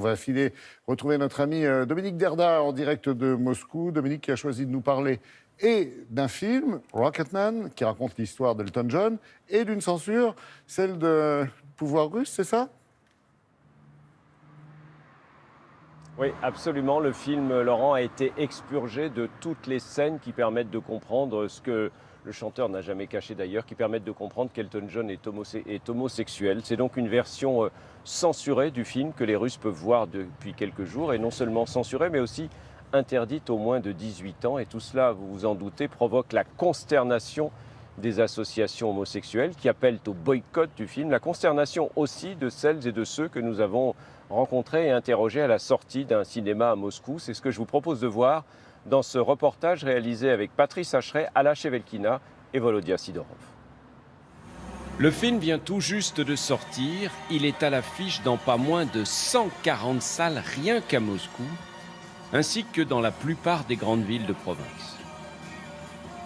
On va retrouver notre ami Dominique Derda en direct de Moscou. Dominique qui a choisi de nous parler et d'un film, Rocketman, qui raconte l'histoire d'Elton John, et d'une censure, celle du pouvoir russe, c'est ça ? Oui, absolument. Le film, Laurent, a été expurgé de toutes les scènes qui permettent de comprendre ce que le chanteur n'a jamais caché d'ailleurs, qui permettent de comprendre qu'Elton John est homosexuel. C'est donc une version censurée du film que les Russes peuvent voir depuis quelques jours, et non seulement censurée, mais aussi interdite aux moins de 18 ans. Et tout cela, vous vous en doutez, provoque la consternation des associations homosexuelles qui appellent au boycott du film, la consternation aussi de celles et de ceux que nous avons rencontrés et interrogés à la sortie d'un cinéma à Moscou. C'est ce que je vous propose de voir dans ce reportage réalisé avec Patrice Hacheret, Alla Chevelkina et Volodya Sidorov. Le film vient tout juste de sortir. Il est à l'affiche dans pas moins de 140 salles rien qu'à Moscou, ainsi que dans la plupart des grandes villes de province.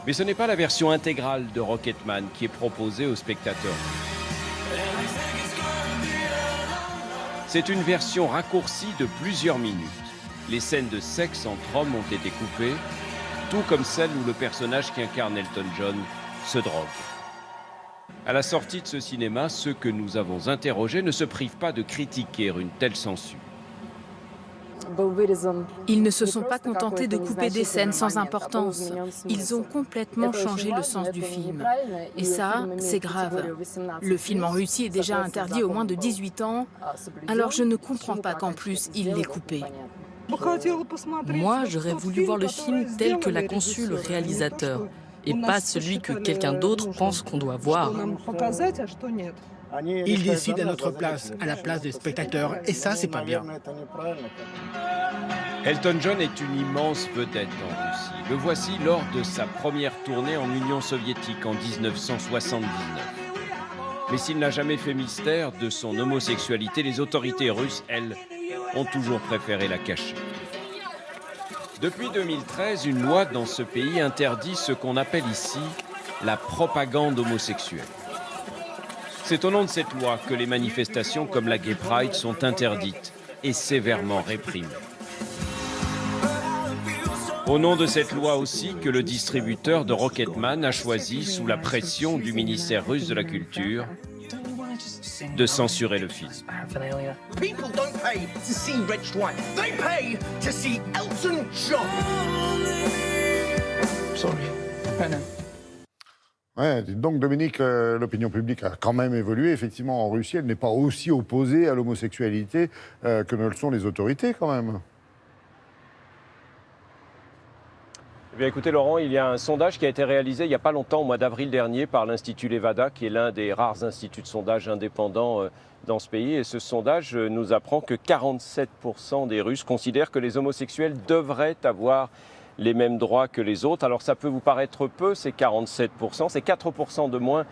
Mais ce n'est pas la version intégrale de Rocketman qui est proposée aux spectateurs. C'est une version raccourcie de plusieurs minutes. Les scènes de sexe entre hommes ont été coupées, tout comme celle où le personnage qui incarne Elton John se drogue. À la sortie de ce cinéma, ceux que nous avons interrogés ne se privent pas de critiquer une telle censure. Ils ne se sont pas contentés de couper des scènes sans importance. Ils ont complètement changé le sens du film. Et ça, c'est grave. Le film en Russie est déjà interdit aux moins de 18 ans, alors je ne comprends pas qu'en plus, il l'ait coupé. Moi, j'aurais voulu voir le film tel que l'a conçu le réalisateur, et pas celui que quelqu'un d'autre pense qu'on doit voir. Ils décident à notre place, à la place des spectateurs, et ça, c'est pas bien. Elton John est une immense vedette en Russie. Le voici lors de sa première tournée en Union soviétique en 1979. Mais s'il n'a jamais fait mystère de son homosexualité, les autorités russes, elles, ont toujours préféré la cacher. Depuis 2013, une loi dans ce pays interdit ce qu'on appelle ici la propagande homosexuelle. C'est au nom de cette loi que les manifestations comme la Gay Pride sont interdites et sévèrement réprimées. Au nom de cette loi aussi que le distributeur de Rocketman a choisi, sous la pression du ministère russe de la Culture, de censurer le film. People don't pay to see Red Stripe. They pay to see Elton John. Sorry. Ouais, donc Dominique, l'opinion publique a quand même évolué. Effectivement, en Russie, elle n'est pas aussi opposée à l'homosexualité que ne le sont les autorités quand même. Eh bien, écoutez Laurent, il y a un sondage qui a été réalisé il n'y a pas longtemps, au mois d'avril dernier, par l'Institut Levada, qui est l'un des rares instituts de sondage indépendants dans ce pays. Et ce sondage nous apprend que 47% des Russes considèrent que les homosexuels devraient avoir les mêmes droits que les autres. Alors ça peut vous paraître peu, c'est 47%, c'est 4% de moins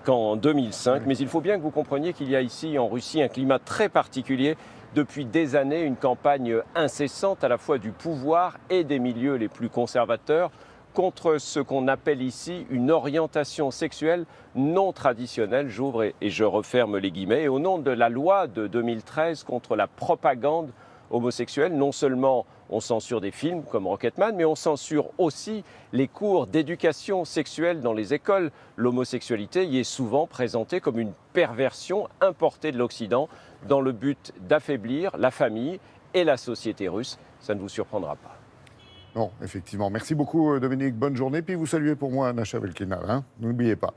qu'en 2005. Mais il faut bien que vous compreniez qu'il y a ici en Russie un climat très particulier. Depuis des années, une campagne incessante à la fois du pouvoir et des milieux les plus conservateurs contre ce qu'on appelle ici une orientation sexuelle non traditionnelle, j'ouvre et je referme les guillemets, et au nom de la loi de 2013 contre la propagande homosexuelle, non seulement on censure des films comme Rocketman, mais on censure aussi les cours d'éducation sexuelle dans les écoles. L'homosexualité y est souvent présentée comme une perversion importée de l'Occident dans le but d'affaiblir la famille et la société russe. Ça ne vous surprendra pas. Non, effectivement. Merci beaucoup Dominique, bonne journée. Puis vous saluez pour moi Alla Chevelkina, hein, n'oubliez pas.